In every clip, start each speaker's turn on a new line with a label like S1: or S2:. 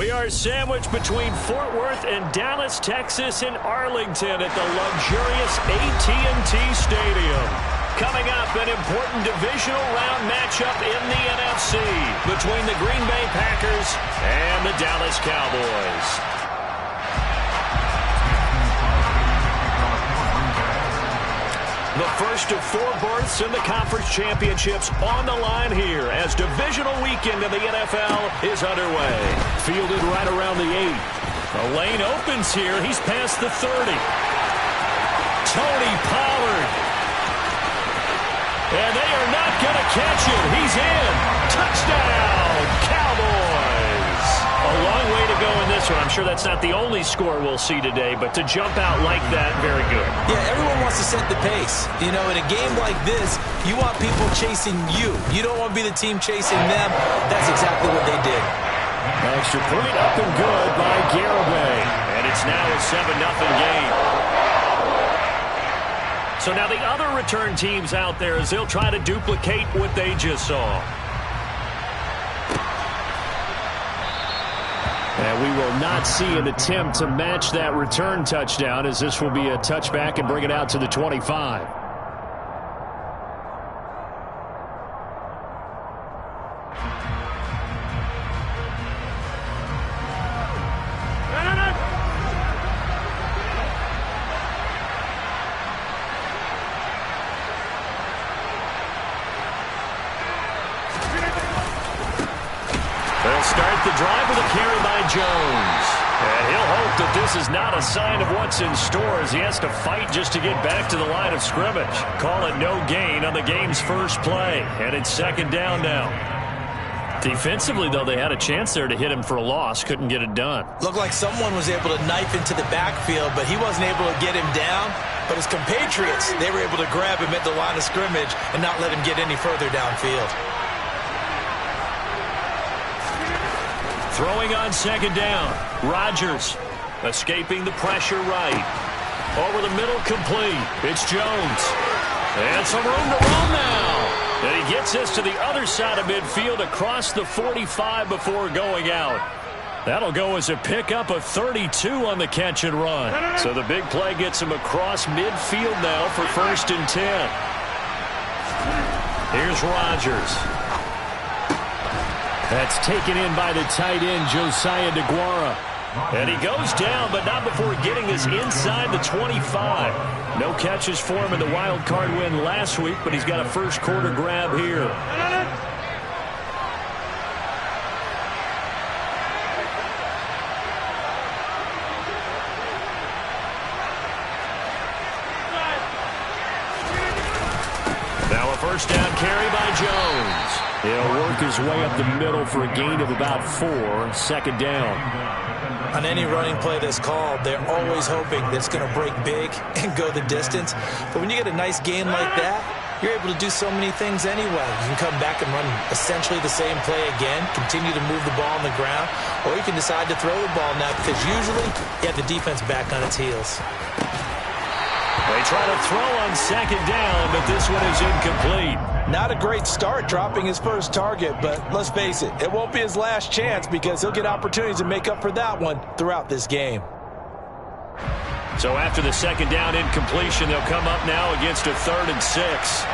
S1: We are sandwiched between Fort Worth and Dallas, Texas, and Arlington at the luxurious AT&T Stadium. Coming up, an important divisional round matchup in the NFC between the Green Bay Packers and the Dallas Cowboys. The first of 4 berths in the conference championships on the line here as divisional weekend in the NFL is underway. Fielded right around the 8. The lane opens here. He's past the 30. Tony Pollard. And they are not going to catch him. He's in. Touchdown, Cowboys. A long way to go in this one. I'm sure that's not the only score we'll see today, but to jump out like that, very good.
S2: Yeah, everyone wants to set the pace. You know, in a game like this, you want people chasing you. You don't want to be the team chasing them. That's exactly what they did.
S1: Extra point up and good by Garibay. And it's now a 7-0 game. So now the other return teams out there as they'll try to duplicate what they just saw. And we will not see an attempt to match that return touchdown as this will be a touchback and bring it out to the 25. They'll start the drive with a carry by Jones. And he'll hope that this is not a sign of what's in store as he has to fight just to get back to the line of scrimmage. Call it no gain on the game's first play. And it's 2nd down now. Defensively, though, they had a chance there to hit him for a loss. Couldn't get it done.
S2: Looked like someone was able to knife into the backfield, but he wasn't able to get him down. But his compatriots, they were able to grab him at the line of scrimmage and not let him get any further downfield.
S1: Throwing on 2nd down. Rodgers escaping the pressure right. Over the middle, complete. It's Jones. And some room to run now. And he gets us to the other side of midfield across the 45 before going out. That'll go as a pickup of 32 on the catch and run. So the big play gets him across midfield now for 1st and 10. Here's Rodgers. That's taken in by the tight end, Josiah DeGuara. And he goes down, but not before getting us inside the 25. No catches for him in the wild card win last week, but he's got a first quarter grab here. Now a first down carry by Jones. He'll work his way up the middle for a gain of about 4. 2nd down.
S2: On any running play that's called, they're always hoping that it's going to break big and go the distance. But when you get a nice gain like that, you're able to do so many things anyway. You can come back and run essentially the same play again, continue to move the ball on the ground, or you can decide to throw the ball now because usually you have the defense back on its heels.
S1: They try to throw on 2nd down, but this one is incomplete.
S3: Not a great start dropping his first target, but let's face it, it won't be his last chance because he'll get opportunities to make up for that one throughout this game.
S1: So after the 2nd down incompletion, they'll come up now against a 3rd and 6.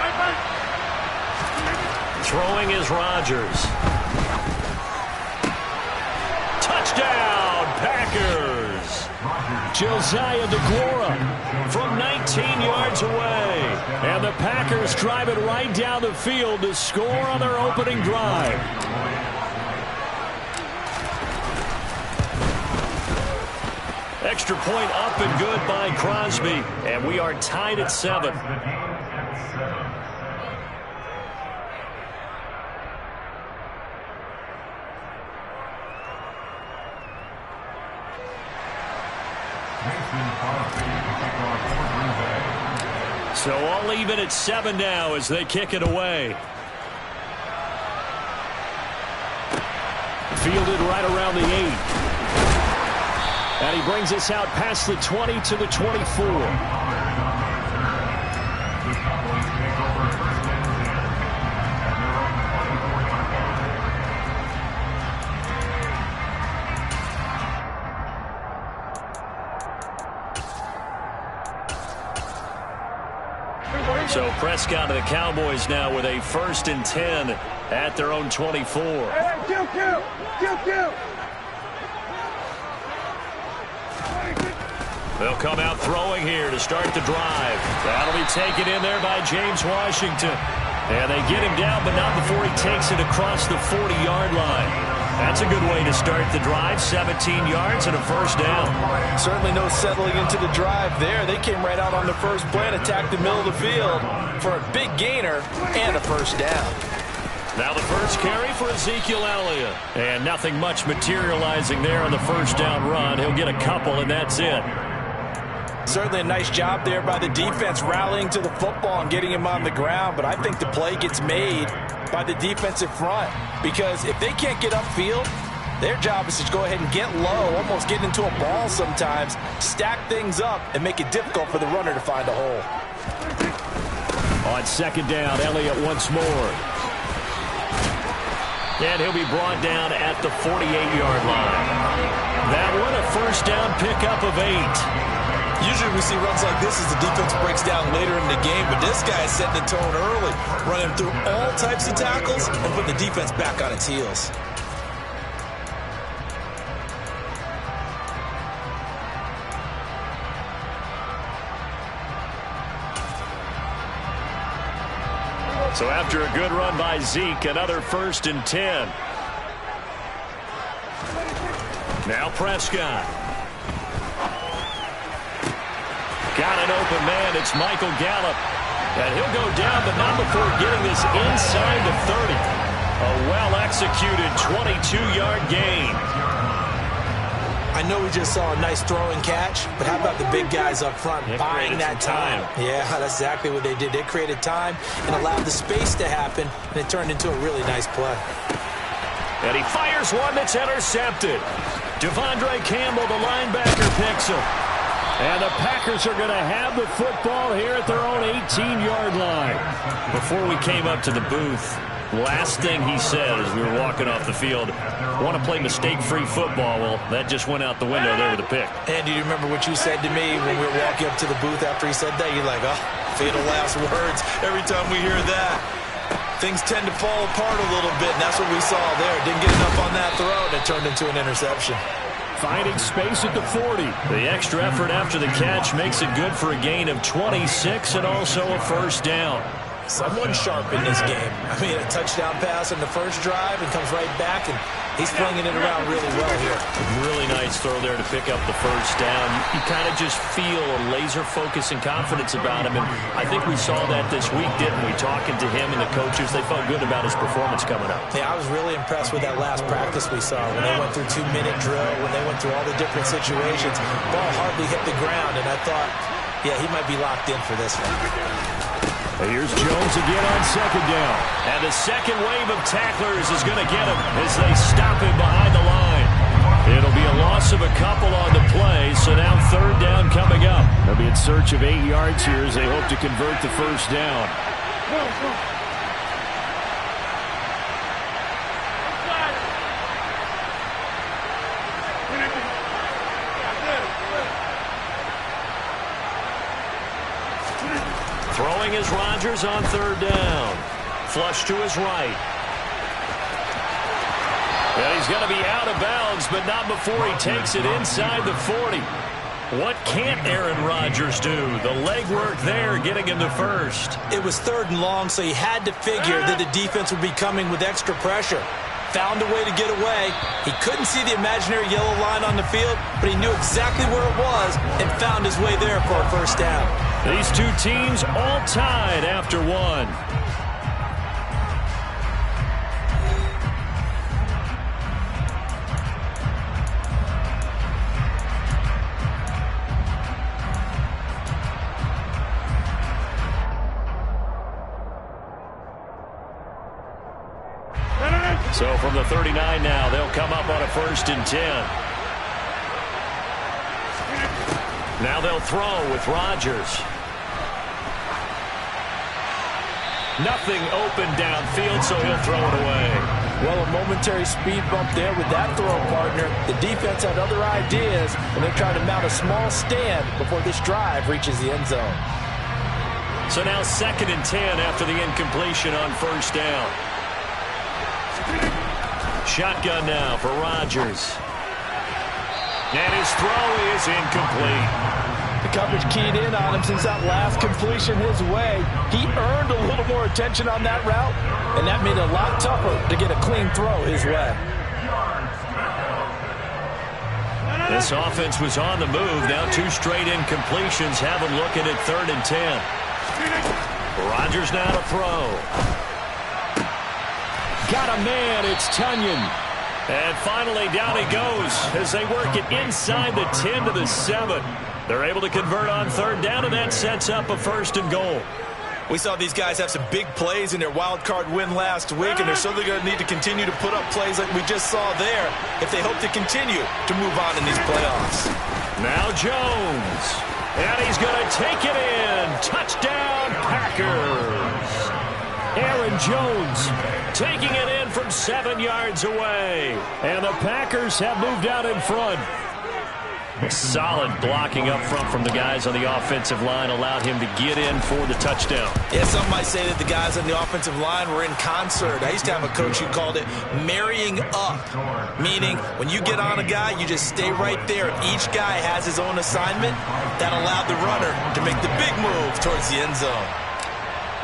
S1: Throwing is Rodgers. Touchdown, Packers! Josiah DeGuara from 19 yards away. And the Packers drive it right down the field to score on their opening drive. Extra point up and good by Crosby. And we are tied at 7. So all even at 7 now as they kick it away. Fielded right around the 8. And he brings us out past the 20 to the 24. So Prescott and the Cowboys now with a 1st and 10 at their own 24. They'll come out throwing here to start the drive. That'll be taken in there by James Washington. And they get him down, but not before he takes it across the 40-yard line. That's a good way to start the drive. 17 yards and a 1st down.
S3: Certainly no settling into the drive there. They came right out on the first play and attacked the middle of the field for a big gainer and a 1st down.
S1: Now the first carry for Ezekiel Elliott. And nothing much materializing there on the 1st down run. He'll get a couple, and that's it.
S3: Certainly a nice job there by the defense rallying to the football and getting him on the ground, but I think the play gets made by the defensive front because if they can't get upfield, their job is to go ahead and get low, almost get into a ball sometimes, stack things up, and make it difficult for the runner to find a hole.
S1: On 2nd down, Elliott once more. And he'll be brought down at the 48-yard line. That one a 1st down pickup of 8.
S3: Usually we see runs like this as the defense breaks down later in the game, but this guy is setting the tone early, running through all types of tackles and putting the defense back on its heels.
S1: So after a good run by Zeke, another 1st and 10. Now Prescott. Got an open man. It's Michael Gallup. And he'll go down, but not before getting this inside the 30. A well-executed 22-yard gain.
S2: I know we just saw a nice throw and catch, but how about the big guys up front buying that time? Yeah, that's exactly what they did. They created time and allowed the space to happen, and it turned into a really nice play.
S1: And he fires one that's intercepted. Devondre Campbell, the linebacker, picks him. And the Packers are going to have the football here at their own 18-yard line. Before we came up to the booth, last thing he said as we were walking off the field, want to play mistake-free football. Well, that just went out the window there with a pick.
S2: And do you remember what you said to me when we were walking up to the booth after he said that? You're like, oh, fatal last words. Every time we hear that, things tend to fall apart a little bit, and that's what we saw there. Didn't get enough on that throw, and it turned into an interception.
S1: Finding space at the 40. The extra effort after the catch makes it good for a gain of 26 and also a 1st down.
S2: Someone sharp in this game. I mean, a touchdown pass in the first drive and comes right back, and he's flinging it around really well here.
S1: Really nice throw there to pick up the 1st down. You kind of just feel a laser focus and confidence about him, and I think we saw that this week, didn't we? Talking to him and the coaches, they felt good about his performance coming up.
S2: Yeah, I was really impressed with that last practice we saw when they went through 2-minute drill, when they went through all the different situations. Ball hardly hit the ground, and I thought, yeah, he might be locked in for this one.
S1: Here's Jones again on 2nd down. And the second wave of tacklers is going to get him as they stop him behind the line. It'll be a loss of a couple on the play, so now 3rd down coming up. They'll be in search of 8 yards here as they hope to convert the 1st down. Throwing is Rodgers on 3rd down. Flush to his right. And he's going to be out of bounds, but not before he takes it inside the 40. What can't Aaron Rodgers do? The legwork there getting him to 1st.
S2: It was 3rd and long, so he had to figure that the defense would be coming with extra pressure. Found a way to get away. He couldn't see the imaginary yellow line on the field, but he knew exactly where it was and found his way there for a 1st down.
S1: These two teams all tied after one. So from the 39 now, they'll come up on a 1st and 10. Now they'll throw with Rodgers. Nothing open downfield, so he'll throw it away.
S3: Well, a momentary speed bump there with that throw partner. The defense had other ideas, and they're trying to mount a small stand before this drive reaches the end zone.
S1: So now 2nd and 10 after the incompletion on first down. Shotgun now for Rodgers. And his throw is incomplete.
S3: The coverage keyed in on him since that last completion his way. He earned a little more attention on that route, and that made it a lot tougher to get a clean throw his way.
S1: This offense was on the move. Now 2 straight incompletions have them looking at 3rd and 10. Rodgers now to throw. Got a man. It's Tunyon. And finally down he goes as they work it inside the 10 to the 7. They're able to convert on 3rd down, and that sets up a 1st and goal.
S3: We saw these guys have some big plays in their wild card win last week, and they're certainly going to need to continue to put up plays like we just saw there if they hope to continue to move on in these playoffs.
S1: Now Jones. And he's going to take it in. Touchdown, Packers. Aaron Jones taking it in from 7 yards away. And the Packers have moved out in front. Solid blocking up front from the guys on the offensive line allowed him to get in for the touchdown.
S3: Yeah, some might say that the guys on the offensive line were in concert. I used to have a coach who called it marrying up, meaning when you get on a guy, you just stay right there. Each guy has his own assignment. That allowed the runner to make the big move towards the end zone.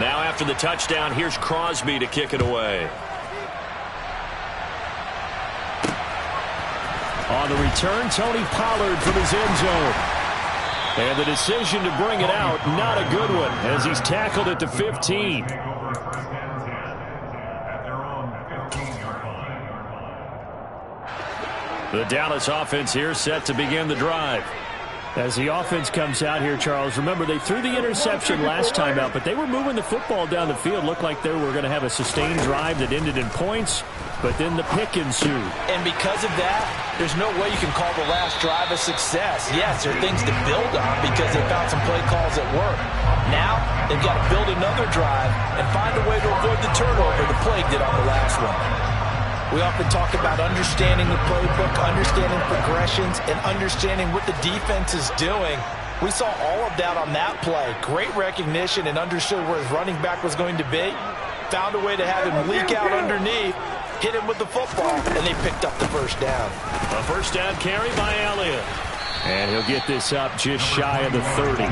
S1: Now after the touchdown, here's Crosby to kick it away. On the return, Tony Pollard from his end zone. And the decision to bring it out, not a good one, as he's tackled at the 15. The Dallas offense here set to begin the drive. As the offense comes out here, Charles, remember they threw the interception last time out, but they were moving the football down the field. Looked like they were going to have a sustained drive that ended in points, but then the pick ensued.
S3: And because of that, there's no way you can call the last drive a success. Yes, there are things to build on because they found some play calls that work. Now, they've got to build another drive and find a way to avoid the turnover the Plague did on the last one. We often talk about understanding the playbook, understanding progressions, and understanding what the defense is doing. We saw all of that on that play. Great recognition and understood where his running back was going to be. Found a way to have him leak out underneath, hit him with the football, and they picked up the first down.
S1: A first down carry by Elliott. And he'll get this up just shy of the 30.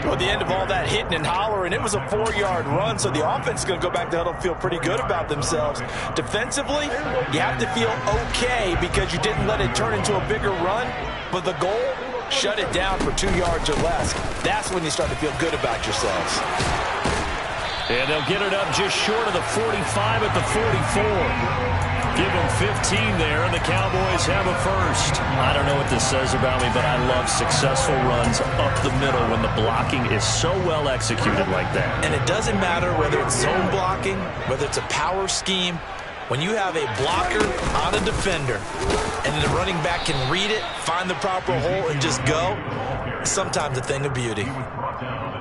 S3: Well, at the end of all that hitting and hollering, it was a 4-yard run, so the offense is going to go back to huddle and feel pretty good about themselves. Defensively, you have to feel okay because you didn't let it turn into a bigger run, but the goal, shut it down for 2 yards or less. That's when you start to feel good about yourselves.
S1: And they'll get it up just short of the 45 at the 44. Give them 15 there, and the Cowboys have a first. I don't know what this says about me, but I love successful runs up the middle when the blocking is so well executed like that.
S3: And it doesn't matter whether it's zone blocking, whether it's a power scheme. When you have a blocker on a defender, and the running back can read it, find the proper hole, and just go, sometimes a thing of beauty.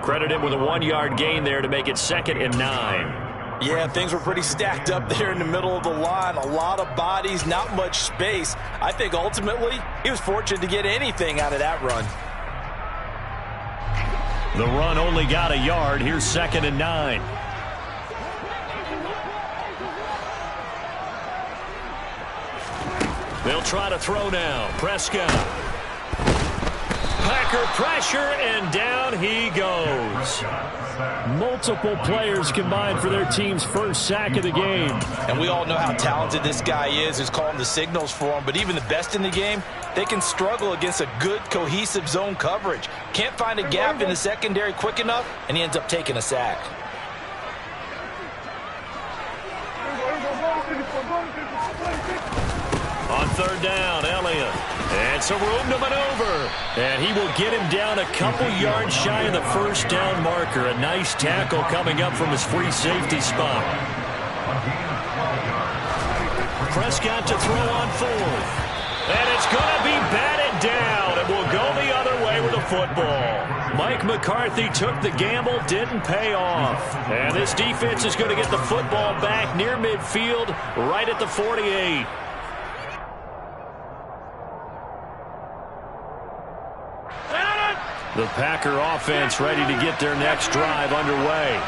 S1: Credit him with a 1-yard gain there to make it 2nd and 9.
S3: Yeah, things were pretty stacked up there in the middle of the line. A lot of bodies, not much space. I think ultimately he was fortunate to get anything out of that run.
S1: The run only got a yard. Here's 2nd and 9. They'll try to throw now. Prescott. Packer pressure, and down he goes. Multiple players combined for their team's first sack of the game.
S3: And we all know how talented this guy is who's calling the signals for him. But even the best in the game, they can struggle against a good, cohesive zone coverage. Can't find a gap in the secondary quick enough, and he ends up taking a sack.
S1: On 3rd down, Elliott. And some room to maneuver. And he will get him down a couple yards shy of the first down marker. A nice tackle coming up from his free safety spot. Prescott to throw on 4th. And it's going to be batted down. It will go the other way with the football. Mike McCarthy took the gamble, didn't pay off. And this defense is going to get the football back near midfield, right at the 48. The Packer offense ready to get their next drive underway.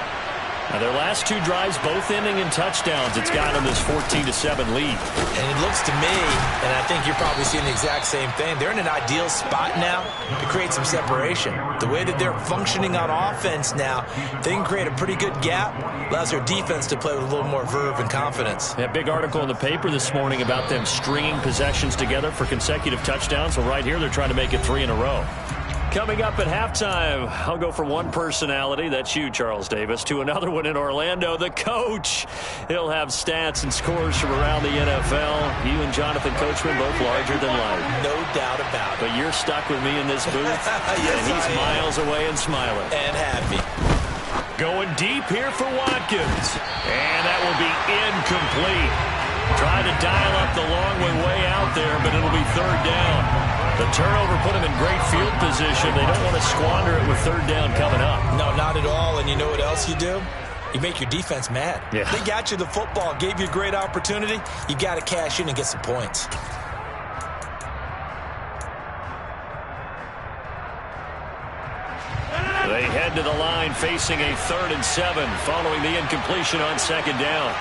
S1: Now, their last two drives both ending in touchdowns. It's got them this 14-7 lead.
S2: And it looks to me, and I think you're probably seeing the exact same thing, they're in an ideal spot now to create some separation. The way that they're functioning on offense now, they can create a pretty good gap, allows their defense to play with a little more verve and confidence.
S1: That big article in the paper this morning about them stringing possessions together for consecutive touchdowns. Well, right here, they're trying to make it 3 in a row. Coming up at halftime, I'll go from one personality, that's you, Charles Davis, to another one in Orlando, the coach. He'll have stats and scores from around the NFL. You and Jonathan Coachman both larger than life.
S2: No doubt about it.
S1: But you're stuck with me in this booth,
S2: yes,
S1: and he's miles away and smiling.
S2: And happy.
S1: Going deep here for Watkins. And that will be incomplete. Trying to dial up the long way out there, but it'll be third down. The turnover put them in great field position. They don't want to squander it with third down coming up.
S2: No, not at all. And you know what else you do? You make your defense mad.
S1: Yeah.
S2: They got you the football, gave you a great opportunity. You got to cash in and get some points.
S1: They head to the line facing a 3rd and 7 following the incompletion on second down.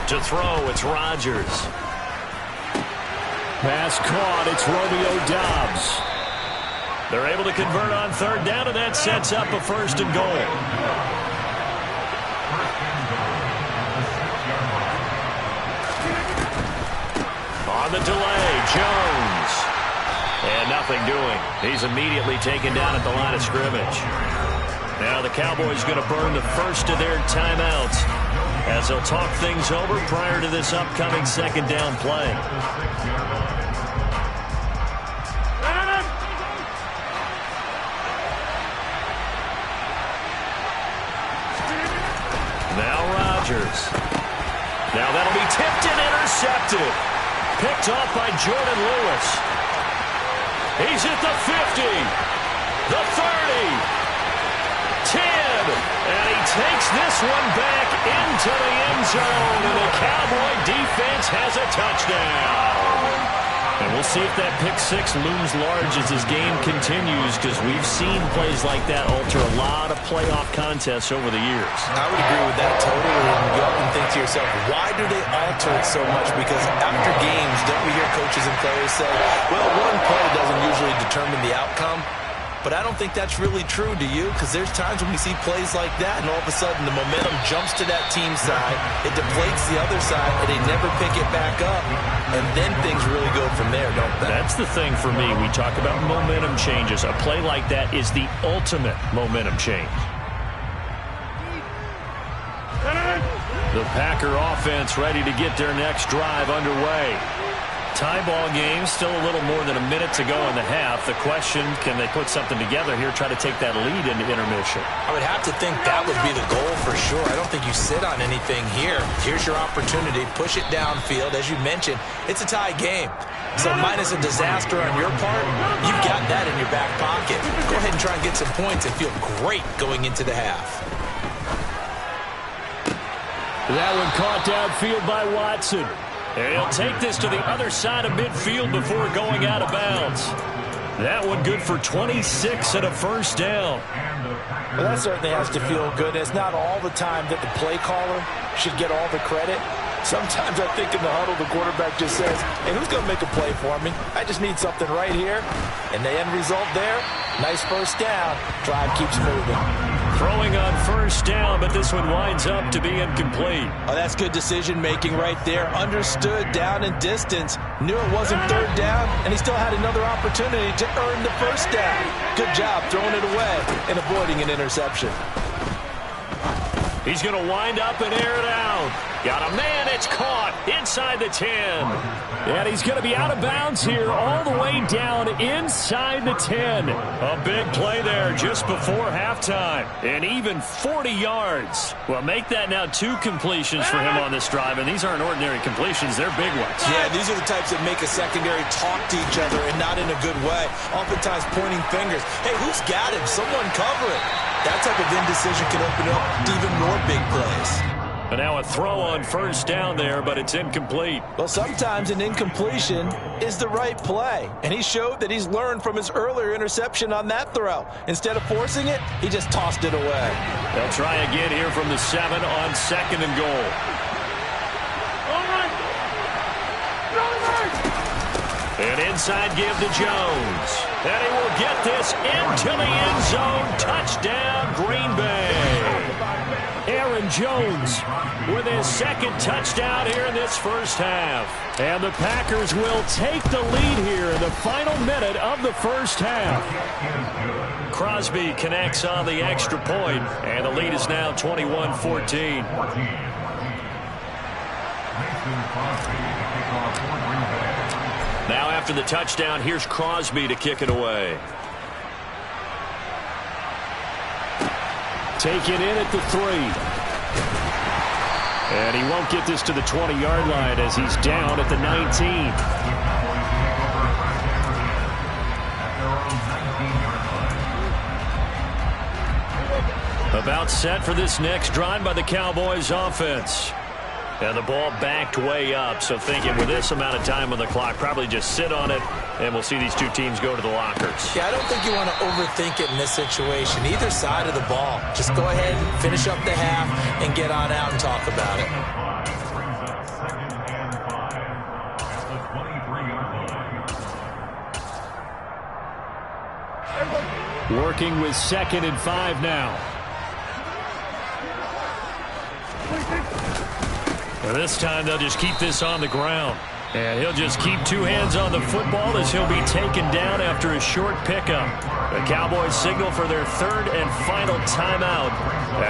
S1: To throw, it's Rodgers. Pass caught, it's Romeo Doubs. They're able to convert on third down, and that sets up a 1st and goal. On the delay, Jones. And nothing doing. He's immediately taken down at the line of scrimmage. Now the Cowboys going to burn the first of their timeouts as they'll talk things over prior to this upcoming second down play. Now Rodgers. Now that'll be tipped and intercepted. Picked off by Jordan Lewis. He's at the 50, the 30, 10, and he takes this one back into the end zone, and the Cowboy defense has a touchdown. And we'll see if that pick six looms large as this game continues, because we've seen plays like that alter a lot of playoff contests over the years.
S2: I would agree with that totally. And you often think to yourself, why do they alter it so much? Because after games, don't we hear coaches and players say, well, one play doesn't usually determine the outcome? But I don't think that's really true, do you? Because there's times when we see plays like that, and all of a sudden the momentum jumps to that team side, it deflates the other side, and they never pick it back up. And then things really go from there, don't they?
S1: That's the thing for me. We talk about momentum changes. A play like that is the ultimate momentum change. The Packer offense ready to get their next drive underway. Tie ball game, still a little more than a minute to go in the half. The question, can they put something together here, try to take that lead into intermission?
S2: I would have to think that would be the goal for sure. I don't think you sit on anything here. Here's your opportunity. Push it downfield. As you mentioned, it's a tie game. So minus a disaster on your part, you've got that in your back pocket. Go ahead and try and get some points and feel great going into the half.
S1: That one caught downfield by Watson. And he'll take this to the other side of midfield before going out of bounds. That one good for 26 and a first down.
S3: Well, that certainly has to feel good. It's not all the time that the play caller should get all the credit. Sometimes I think in the huddle, the quarterback just says, hey, who's going to make a play for me? I just need something right here. And the end result there, nice first down. Drive keeps moving.
S1: Throwing on first down, but this one winds up to be incomplete.
S2: Oh, that's good decision-making right there. Understood down and distance. Knew it wasn't third down, and he still had another opportunity to earn the first down. Good job throwing it away and avoiding an interception.
S1: He's going to wind up and air it out. Got a man, it's caught inside the 10. And he's going to be out of bounds here all the way down inside the 10. A big play there just before halftime. And even 40 yards. Well, make that now 2 completions for him on this drive. And these aren't ordinary completions, they're big ones.
S2: Yeah, these are the types that make a secondary talk to each other and not in a good way. Oftentimes pointing fingers. Hey, who's got him? Someone cover it. That type of indecision can open up to even more big plays.
S1: And now a throw on first down there, but it's incomplete.
S2: Well, sometimes an incompletion is the right play. And he showed that he's learned from his earlier interception on that throw. Instead of forcing it, he just tossed it away.
S1: They'll try again here from the 7 on 2nd and goal. An inside give to Jones. And he will get this into the end zone. Touchdown, Green Bay. Aaron Jones with his 2nd touchdown here in this first half. And the Packers will take the lead here in the final minute of the first half. Crosby connects on the extra point, and the lead is now 21-14. Now after the touchdown, here's Crosby to kick it away. Taken in at the 3. And he won't get this to the 20-yard line as he's down at the 19. About set for this next drive by the Cowboys offense. And the ball backed way up, so thinking with this amount of time on the clock, probably just sit on it, and we'll see these two teams go to the lockers.
S2: Yeah, I don't think you want to overthink it in this situation. Either side of the ball. Just go ahead and finish up the half and get on out and talk about
S1: it. Working with 2nd and 5 now. And this time they'll just keep this on the ground. And he'll just keep 2 hands on the football as he'll be taken down after a short pickup. The Cowboys signal for their 3rd and final timeout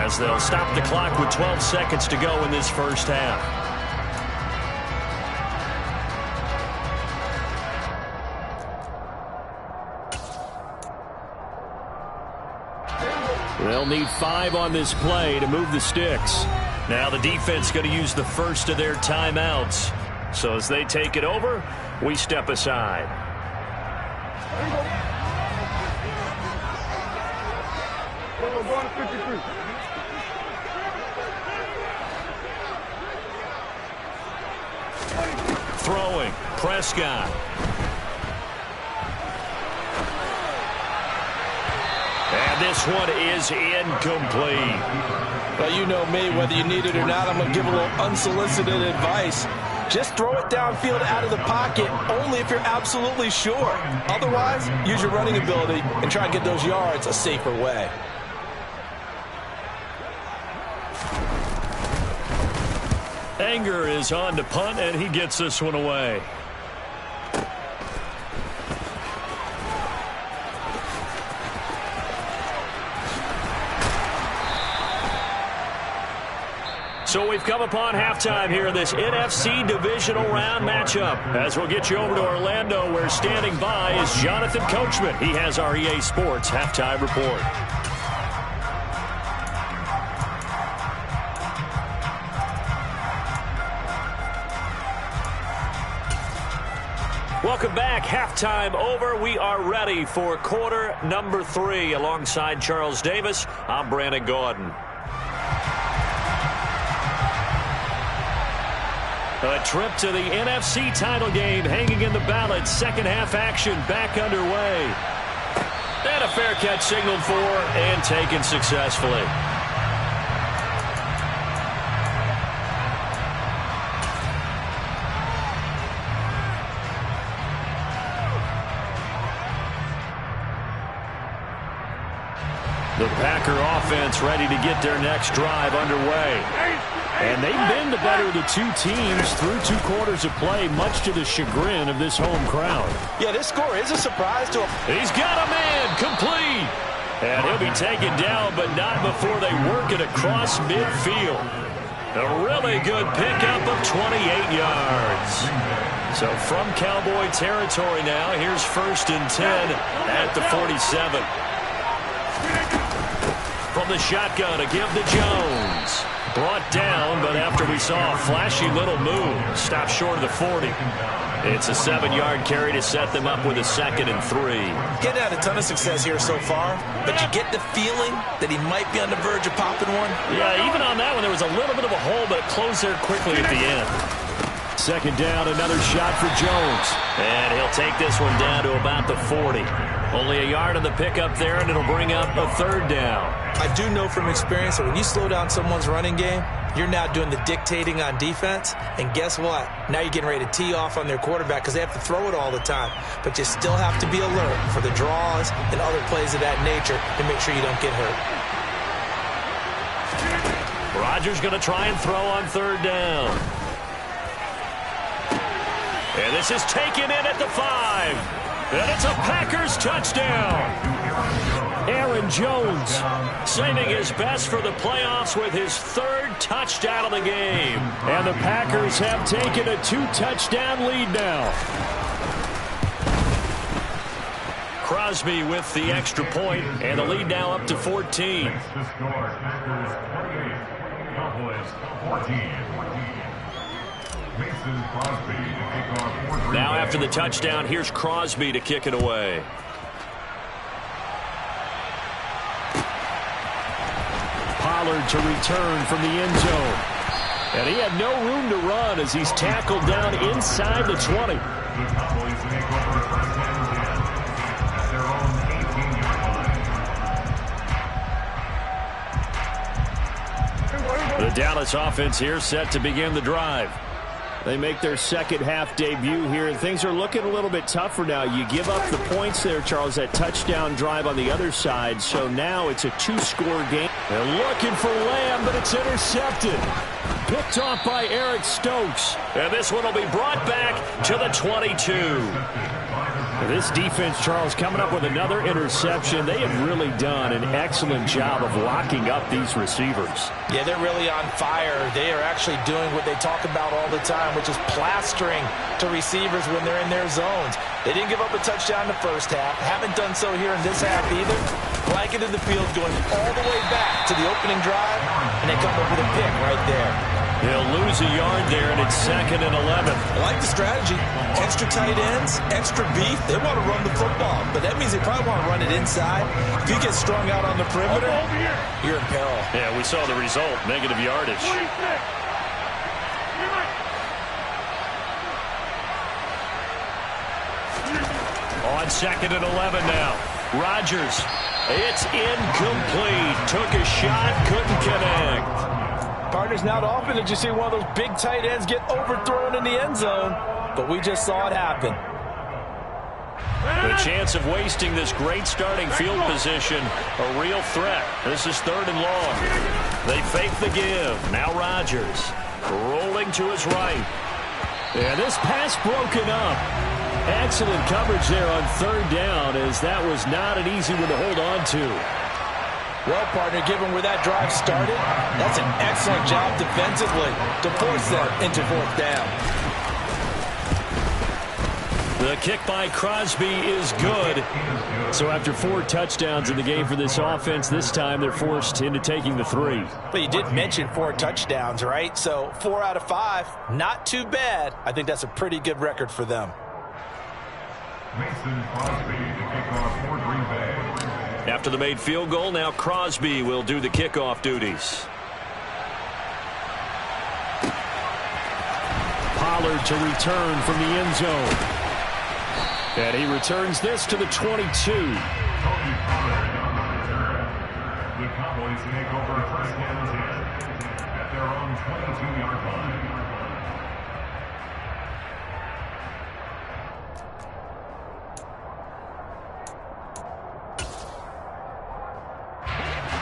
S1: as they'll stop the clock with 12 seconds to go in this first half. They'll need 5 on this play to move the sticks. Now the defense going to use the first of their timeouts. So as they take it over, we step aside. Throwing, Prescott. And this one is incomplete.
S2: Well, you know me, whether you need it or not, I'm going to give a little unsolicited advice. Just throw it downfield out of the pocket only if you're absolutely sure. Otherwise, use your running ability and try and get those yards a safer way.
S1: Anger is on to punt, and he gets this one away. So we've come upon halftime here in this NFC divisional round matchup. As we'll get you over to Orlando, where standing by is Jonathan Coachman. He has our EA Sports halftime report. Welcome back. Halftime over. We are ready for quarter number 3. Alongside Charles Davis, I'm Brandon Gaudin. A trip to the NFC title game hanging in the balance. Second half action back underway. And a fair catch signaled for and taken successfully. The Packer offense ready to get their next drive underway. And they've been the better of the two teams through 2 quarters of play, much to the chagrin of this home crowd.
S2: Yeah, this score is a surprise to him.
S1: He's got a man, complete. And he'll be taken down, but not before they work it across midfield. A really good pickup of 28 yards. So from Cowboy territory now, here's 1st and 10 at the 47. From the shotgun to give to Jones. Brought down, but after we saw a flashy little move, stopped short of the 40. It's a 7-yard carry to set them up with a 2nd and 3.
S2: Getting had a ton of success here so far, but you get the feeling that he might be on the verge of popping one.
S1: Yeah, even on that one, there was a little bit of a hole, but it closed there quickly at the end.
S4: 2nd down, another shot for Jones.
S1: And he'll take this one down to about the 40. Only a yard on the pickup there, and it'll bring up a 3rd down.
S2: I do know from experience that when you slow down someone's running game, you're now doing the dictating on defense. And guess what? Now you're getting ready to tee off on their quarterback because they have to throw it all the time. But you still have to be alert for the draws and other plays of that nature to make sure you don't get hurt.
S1: Rodgers going to try and throw on 3rd down. And this is taken in at the 5. And it's a Packers touchdown. Aaron Jones saving his best for the playoffs with his 3rd touchdown of the game.
S4: And the Packers have taken a 2-touchdown lead now.
S1: Crosby with the extra point, and the lead now up to 14. Now after the touchdown, here's Crosby to kick it away.
S4: Pollard to return from the end zone. And he had no room to run as he's tackled down inside the 20.
S1: The Dallas offense here set to begin the drive.
S4: They make their 2nd half debut here, and things are looking a little bit tougher now. You give up the points there, Charles, that touchdown drive on the other side. So now it's a 2-score game.
S1: They're looking for Lamb, but it's intercepted. Picked off by Eric Stokes. And this one will be brought back to the 22.
S4: This defense, Charles, coming up with another interception. They have really done an excellent job of locking up these receivers.
S2: Yeah, they're really on fire. They are actually doing what they talk about all the time, which is plastering to receivers when they're in their zones. They didn't give up a touchdown in the first half. Haven't done so here in this half either. Blanket in the field going all the way back to the opening drive, and they come up with a pick right there.
S1: They'll lose a yard there, and it's 2nd and 11.
S2: I like the strategy. Extra tight ends, extra beef. They want to run the football, but that means they probably want to run it inside. If you get strung out on the perimeter, you're in peril.
S1: Yeah, we saw the result, negative yardage. On 2nd and 11 now. Rodgers. It's incomplete. Took a shot, couldn't connect.
S2: Partners, not often did you see one of those big tight ends get overthrown in the end zone, but we just saw it happen.
S1: The chance of wasting this great starting field position, a real threat. This is 3rd and long. They fake the give. Now Rodgers rolling to his right.
S4: And this pass broken up. Excellent coverage there on 3rd down, as that was not an easy one to hold on to.
S2: Well, partner, given where that drive started, that's an excellent job defensively to force them into 4th down.
S1: The kick by Crosby is good.
S4: So after 4 touchdowns in the game for this offense, this time they're forced into taking the 3.
S2: But you did mention 4 touchdowns, right? So 4 out of 5, not too bad. I think that's a pretty good record for them.
S5: Mason Crosby to kick off for Green Bay.
S1: After the made field goal, now Crosby will do the kickoff duties.
S4: Pollard to return from the end zone. And he returns this to the 22.
S5: The Cowboys take over 1st and 10 at their own 22-yard line.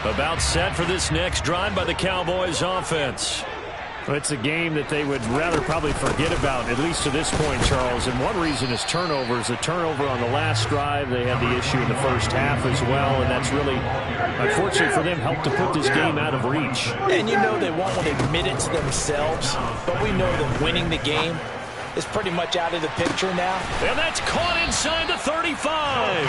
S1: About set for this next drive by the Cowboys offense.
S4: Well, it's a game that they would rather probably forget about, at least to this point, Charles. And one reason is turnovers. A turnover on the last drive. They had the issue in the first half as well, and that's really, unfortunately for them, helped to put this game out of reach.
S2: And you know they won't admit it to themselves, but we know that winning the game is pretty much out of the picture now.
S1: And that's caught inside the 35.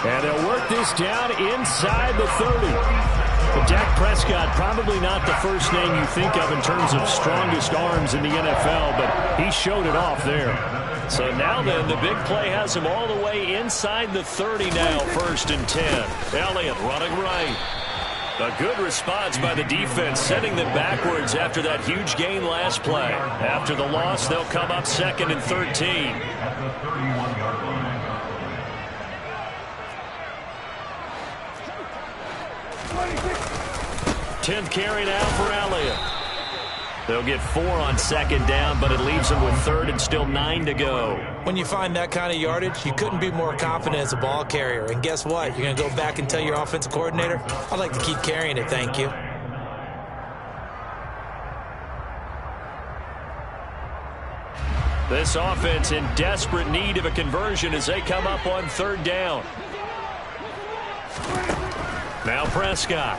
S4: And they'll work this down inside the 30. Well, Dak Prescott, probably not the first name you think of in terms of strongest arms in the NFL, but he showed it off there.
S1: So now then, the big play has him all the way inside the 30 now, 1st and 10. Elliott running right. A good response by the defense, sending them backwards after that huge gain last play. After the loss, they'll come up 2nd and 13. 10th carry now for Elliott. They'll get 4 on 2nd down, but it leaves them with 3rd and still 9 to go.
S2: When you find that kind of yardage, you couldn't be more confident as a ball carrier. And guess what? You're going to go back and tell your offensive coordinator, I'd like to keep carrying it, thank you.
S1: This offense in desperate need of a conversion as they come up on 3rd down. Now Prescott.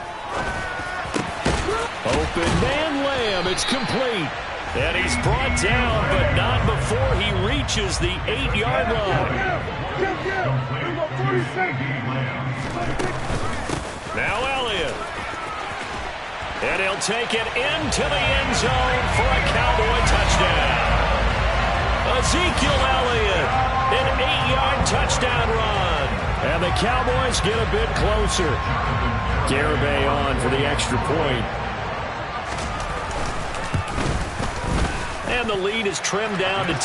S1: Open man Lamb. It's complete. And he's brought down, but not before he reaches the 8-yard line. Now Elliott. And he'll take it into the end zone for a Cowboy touchdown. Ezekiel Elliott, an 8-yard touchdown run.
S4: And the Cowboys get a bit closer. Garibay on for the extra point.
S1: And the lead is trimmed down to 10.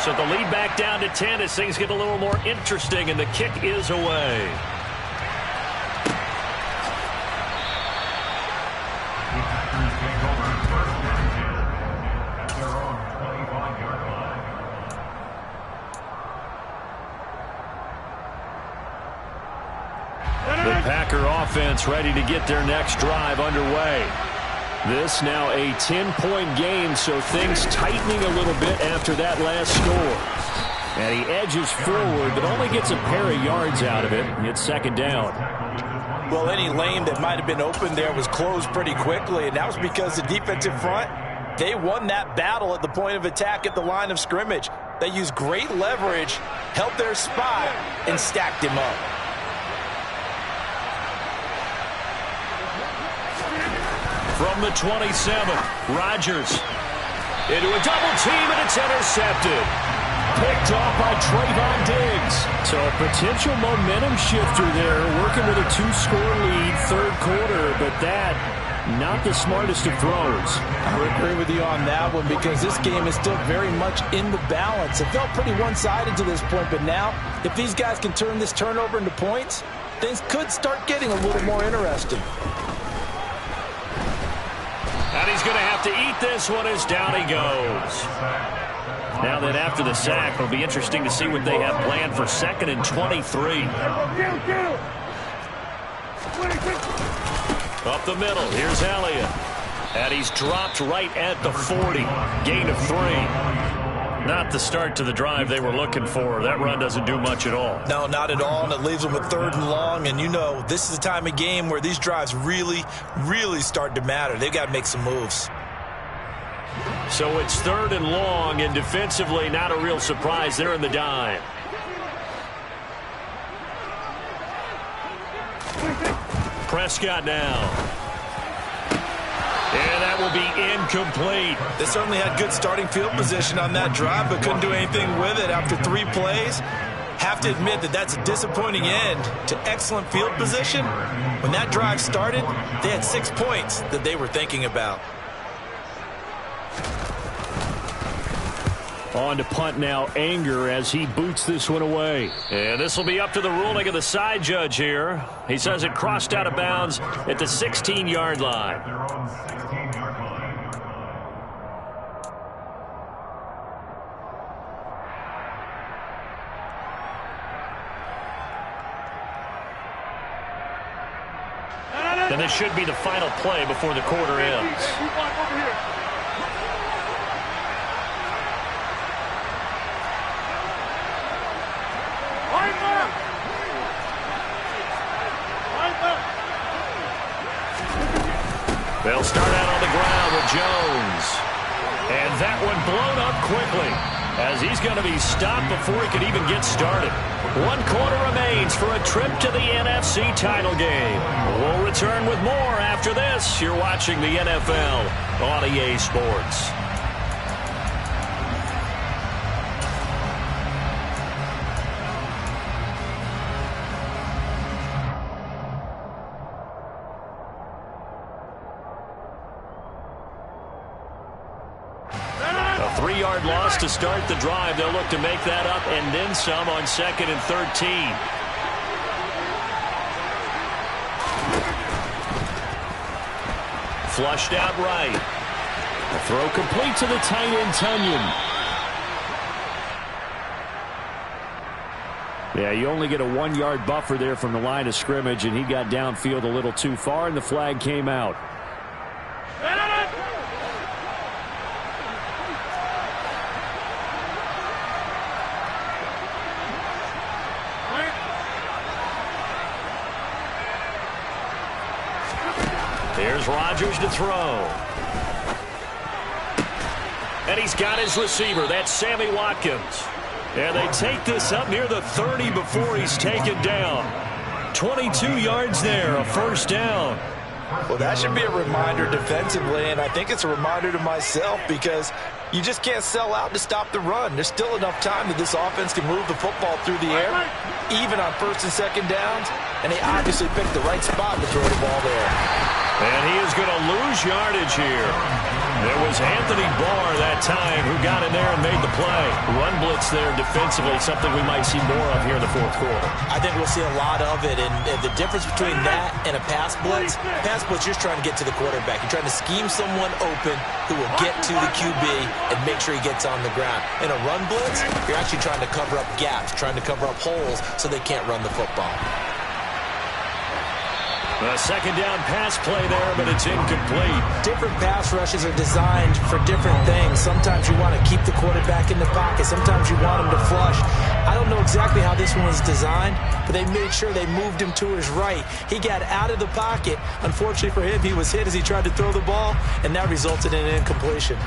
S1: So the lead back down to 10 as things get a little more interesting, and the kick is away. The Packer offense ready to get their next drive underway. This now a 10-point game, so things tightening a little bit after that last score. And he edges forward, but only gets a pair of yards out of it. It's 2nd down.
S3: Well, any lane that might have been open there was closed pretty quickly, and that was because the defensive front, they won that battle at the point of attack at the line of scrimmage. They used great leverage, held their spot, and stacked him up.
S1: From the 27, Rodgers into a double team, and it's intercepted. Picked off by Trayvon Diggs.
S4: So a potential momentum shifter there, working with a 2-score lead, 3rd quarter, but that, not the smartest of throws.
S2: I would agree with you on that one because this game is still very much in the balance. It felt pretty one-sided to this point, but now, if these guys can turn this turnover into points, things could start getting a little more interesting.
S1: And he's going to have to eat this one as down he goes. Now that after the sack, it'll be interesting to see what they have planned for 2nd and 23. Up the middle, here's Elliott. And he's dropped right at the 40. Gain of 3. Not the start to the drive they were looking for. That run doesn't do much at all.
S2: No, not at all, and it leaves them with 3rd and long. And you know, this is the time of game where these drives really, really start to matter. They've got to make some moves.
S1: So it's 3rd and long, and defensively not a real surprise. They're in the dime. Prescott now. And that will be incomplete.
S2: They certainly had good starting field position on that drive, but couldn't do anything with it after 3 plays. Have to admit that that's a disappointing end to excellent field position. When that drive started, they had 6 points that they were thinking about.
S4: On to punt now, Anger, as he boots this one away.
S1: And this will be up to the ruling of the side judge here. He says it crossed out of bounds at the 16-yard line. And this should be the final play before the quarter ends. They'll start out on the ground with Jones. And that one blown up quickly. as he's going to be stopped before he could even get started. 1 quarter remains for a trip to the NFC title game. We'll return with more after this. You're watching the NFL on EA Sports. A 3-yard loss to start the drive. They'll look to make that up and then some on 2nd and 13. Flushed out right.
S4: The throw complete to the tight end, Tonyan. Yeah, you only get a 1-yard buffer there from the line of scrimmage, and he got downfield a little too far, and the flag came out.
S1: Here's Rodgers to throw. And he's got his receiver. That's Sammy Watkins. And they take this up near the 30 before he's taken down. 22 yards there, a first down.
S3: Well, that should be a reminder defensively, and I think it's a reminder to myself because you just can't sell out to stop the run. There's still enough time that this offense can move the football through the air, even on 1st and 2nd downs, and they obviously picked the right spot to throw the ball there.
S1: And he is going to lose yardage here. It was Anthony Barr that time who got in there and made the play. Run blitz there defensively, something we might see more of here in the 4th quarter.
S2: I think we'll see a lot of it, and the difference between that and a pass blitz, you're just trying to get to the quarterback. You're trying to scheme someone open who will get to the QB and make sure he gets on the ground. In a run blitz, you're actually trying to cover up gaps, trying to cover up holes so they can't run the football.
S1: A 2nd down pass play there, but it's incomplete.
S2: Different pass rushes are designed for different things. Sometimes you want to keep the quarterback in the pocket. Sometimes you want him to flush. I don't know exactly how this one was designed, but they made sure they moved him to his right. He got out of the pocket. Unfortunately for him, he was hit as he tried to throw the ball, and that resulted in an incompletion.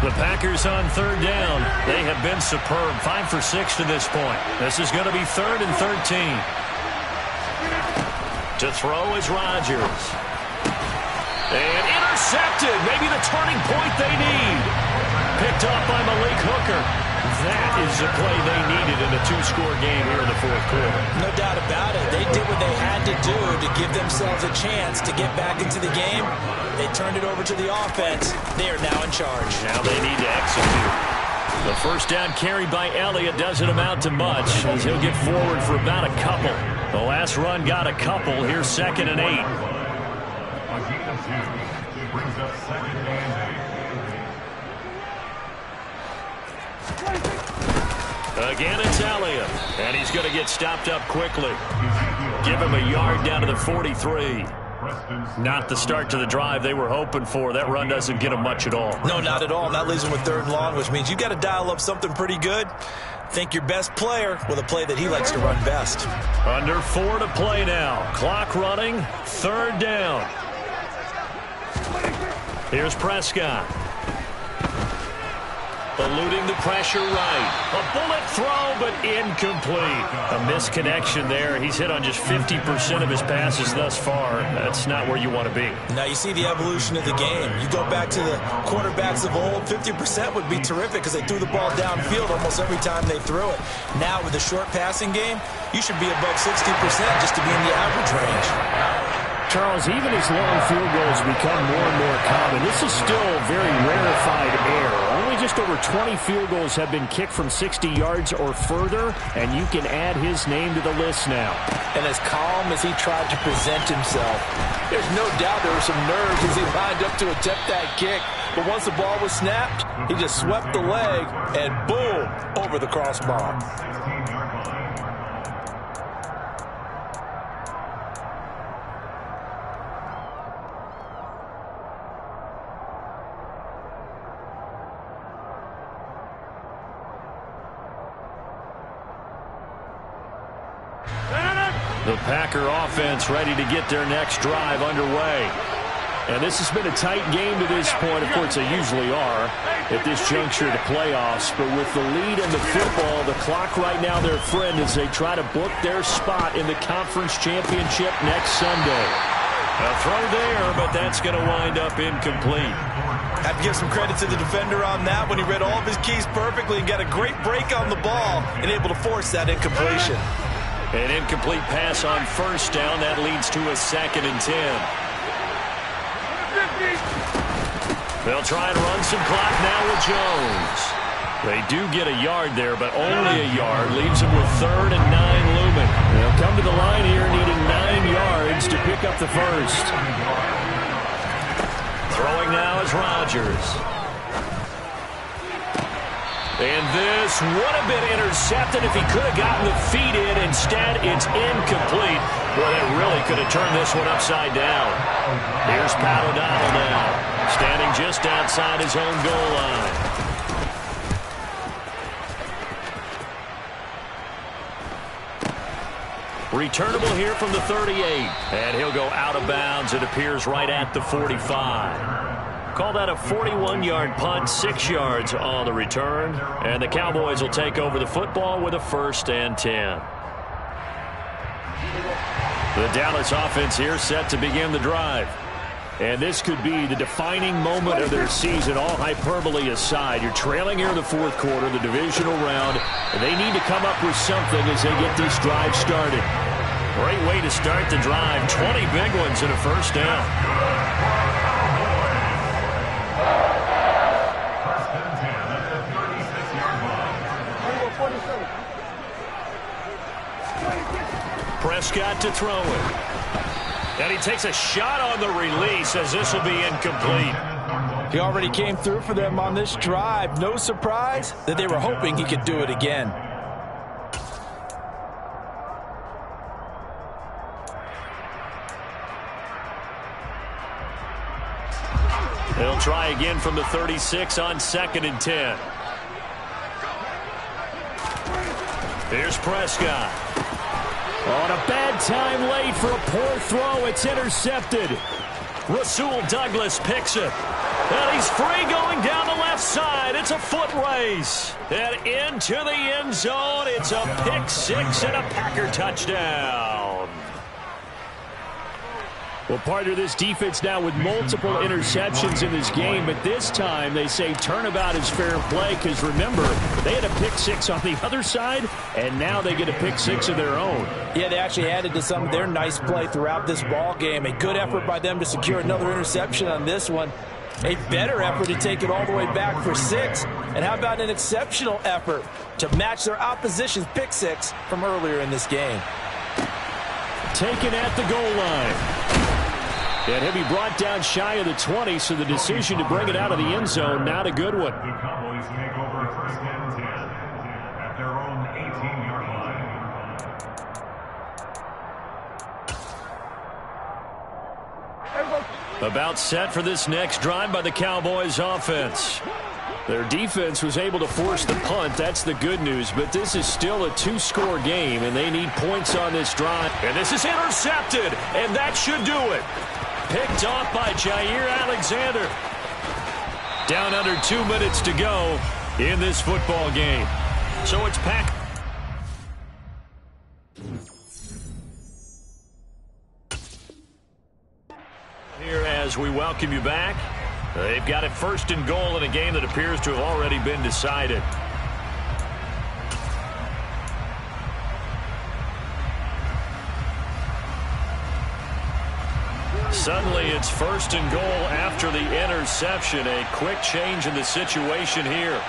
S1: The Packers on 3rd down. They have been superb. 5 for 6 to this point. This is going to be 3rd and 13. To throw is Rodgers. And intercepted. Maybe the turning point they need. Picked up by Malik Hooker. That is the play they needed in a 2-score game here in the 4th quarter.
S2: No doubt about it. They did what they had to do to give themselves a chance to get back into the game. They turned it over to the offense. They are now in charge.
S1: Now they need to execute. The first down carry by Elliott doesn't amount to much as he'll get forward for about a couple. The last run got a couple. Here's 2nd and 8.
S5: A gain of 2 brings up 2nd and 8.
S1: Again, it's Elliott. And he's going to get stopped up quickly. Give him a yard down to the 43. Not the start to the drive they were hoping for. That run doesn't get them much at all.
S2: No, not at all. That leaves them with 3rd and long, which means you got to dial up something pretty good. Think your best player with a play that he likes to run best.
S1: Under 4 to play now. Clock running. 3rd down. Here's Prescott. Eluding the pressure right. A bullet throw, but incomplete. A misconnection there. He's hit on just 50% of his passes thus far. That's not where you want to be.
S2: Now you see the evolution of the game. You go back to the quarterbacks of old, 50% would be terrific because they threw the ball downfield almost every time they threw it. Now with the short passing game, you should be above 60% just to be in the average range.
S4: Charles, even as long field goals become more and more common, this is still very rarefied air. Only just over 20 field goals have been kicked from 60 yards or further, and you can add his name to the list now.
S2: And as calm as he tried to present himself, there's no doubt there were some nerves as he lined up to attempt that kick. But once the ball was snapped, he just swept the leg, and boom, over the crossbar.
S1: The Packer offense ready to get their next drive underway.
S4: And this has been a tight game to this point. Of course, they usually are at this juncture of the playoffs. But with the lead in the football, the clock right now their friend as they try to book their spot in the conference championship next Sunday.
S1: A throw there, but that's going to wind up incomplete.
S3: I have to give some credit to the defender on that when he read all of his keys perfectly and got a great break on the ball and able to force that incompletion.
S1: An incomplete pass on first down. That leads to a 2nd and 10. They'll try and run some clock now with Jones. They do get a yard there, but only a yard. Leaves them with 3rd and 9 looming.
S4: They'll come to the line here needing 9 yards to pick up the first.
S1: Throwing now is Rodgers. And this would have been intercepted if he could have gotten the feet in. Instead, it's incomplete. Well, it really could have turned this one upside down. Here's Pat O'Donnell now, standing just outside his own goal line. Returnable here from the 38. And he'll go out of bounds, it appears, right at the 45. Call that a 41-yard punt, 6 yards on the return. And the Cowboys will take over the football with a 1st and 10. The Dallas offense here set to begin the drive.
S4: And this could be the defining moment of their season, all hyperbole aside. You're trailing here in the 4th quarter, the divisional round, and they need to come up with something as they get this drive started.
S1: Great way to start the drive. 20 big ones and a 1st down. Prescott to throw it. And he takes a shot on the release as this will be incomplete.
S3: He already came through for them on this drive. No surprise that they were hoping he could do it again.
S1: He'll try again from the 36 on 2nd and 10. Here's Prescott.
S4: On a bad time late for a poor throw. It's intercepted.
S1: Rasul Douglas picks it. And he's free going down the left side. It's a foot race. And into the end zone. It's a pick 6 and a Packer touchdown.
S4: Well, partner, this defense now with multiple interceptions in this game, but this time they say turnabout is fair play because, remember, they had a pick 6 on the other side, and now they get a pick 6 of their own.
S3: Yeah, they actually added to some of their nice play throughout this ball game. A good effort by them to secure another interception on this one. A better effort to take it all the way back for 6. And how about an exceptional effort to match their opposition's pick 6 from earlier in this game.
S4: Taken at the goal line. And he'll be brought down shy of the 20, so the decision to bring it out of the end zone, not a good one.
S5: The Cowboys take over 1st and 10 at their own 18-yard line.
S1: About set for this next drive by the Cowboys offense.
S4: Their defense was able to force the punt. That's the good news. But this is still a 2-score game, and they need points on this drive.
S1: And this is intercepted, and that should do it. Picked off by Jair Alexander. Down under 2 minutes to go in this football game. So it's Pack. Here as we welcome you back. They've got it 1st and goal in a game that appears to have already been decided. Suddenly it's 1st and goal after the interception. A quick change in the situation here.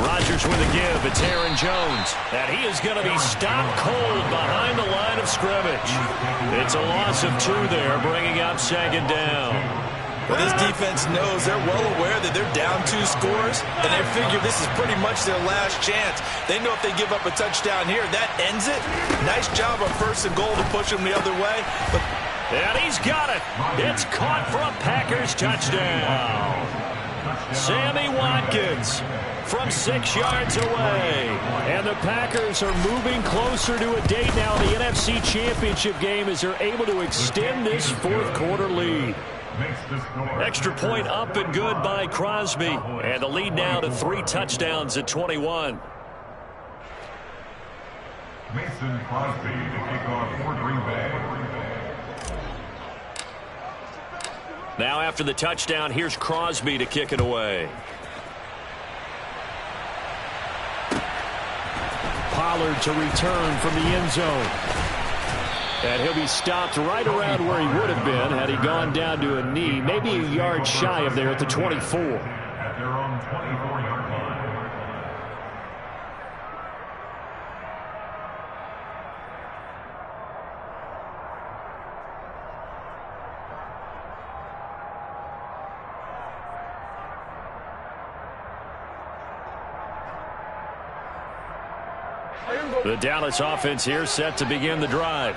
S1: Rodgers with a give. It's Aaron Jones. And he is going to be stopped cold behind the line of scrimmage. It's a loss of 2 there, bringing up 2nd down.
S3: Well, this defense knows they're well aware that they're down 2 scores, and they figure this is pretty much their last chance. They know if they give up a touchdown here, that ends it. Nice job on 1st and goal to push them the other way.
S1: And he's got it. It's caught for a Packers touchdown. Sammy Watkins from 6 yards away.
S4: And the Packers are moving closer to a date now in the NFC Championship game as they're able to extend this fourth quarter lead.
S1: Extra point up and good by Crosby. And the lead now to 3 touchdowns at 21.
S5: Mason Crosby to kick off for Green Bay.
S1: Now after the touchdown, here's Crosby to kick it away.
S4: Pollard to return from the end zone. And he'll be stopped right around where he would have been had he gone down to a knee, maybe a yard shy of there at the 24.
S5: At their own 24-yard line.
S1: The Dallas offense here set to begin the drive.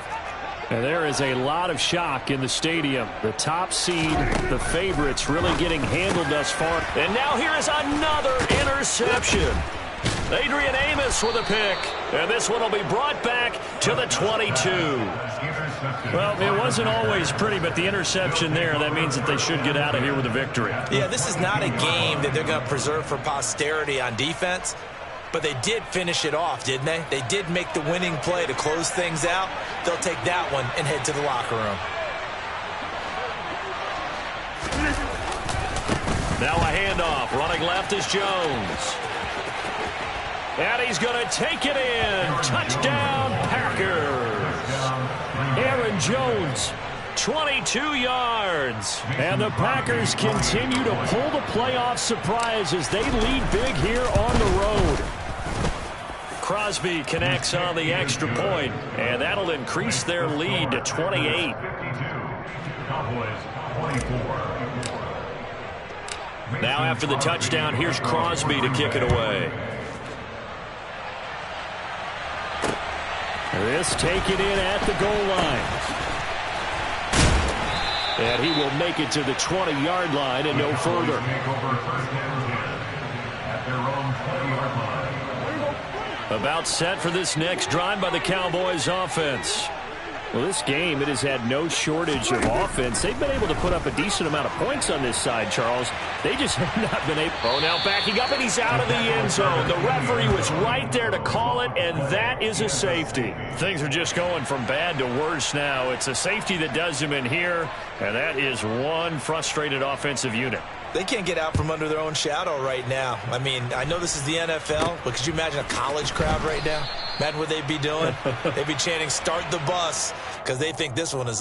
S4: And there is a lot of shock in the stadium. The top seed, the favorites, really getting handled thus far.
S1: And now here is another interception. Adrian Amos with a pick. And this one will be brought back to the 22.
S4: Well, it wasn't always pretty, but the interception there, that means that they should get out of here with a victory.
S2: Yeah, this is not a game that they're going to preserve for posterity on defense. But they did finish it off, didn't they? They did make the winning play to close things out. They'll take that one and head to the locker room.
S1: Now a handoff. Running left is Jones. And he's going to take it in. Touchdown, Packers.
S4: Aaron Jones,
S1: 22 yards.
S4: and the Packers continue to pull the playoff surprise as they lead big here on the road.
S1: Crosby connects on the extra point, and that'll increase their lead to 28. Now after the touchdown, here's Crosby to kick it away.
S4: This taken in at the goal line. And he will make it to the 20-yard line and no further.
S1: About set for this next drive by the Cowboys offense.
S4: Well, this game, it has had no shortage of offense. They've been able to put up a decent amount of points on this side, Charles. They just have not been able.
S1: Oh, now backing up, and he's out of the end zone. The referee was right there to call it, and that is a safety.
S4: Things are just going from bad to worse now. It's a safety that does him in here, and that is one frustrated offensive unit.
S2: They can't get out from under their own shadow right now. I mean, I know this is the NFL, but could you imagine a college crowd right now? Imagine what they'd be doing. They'd be chanting, "Start the bus," because they think this one is over.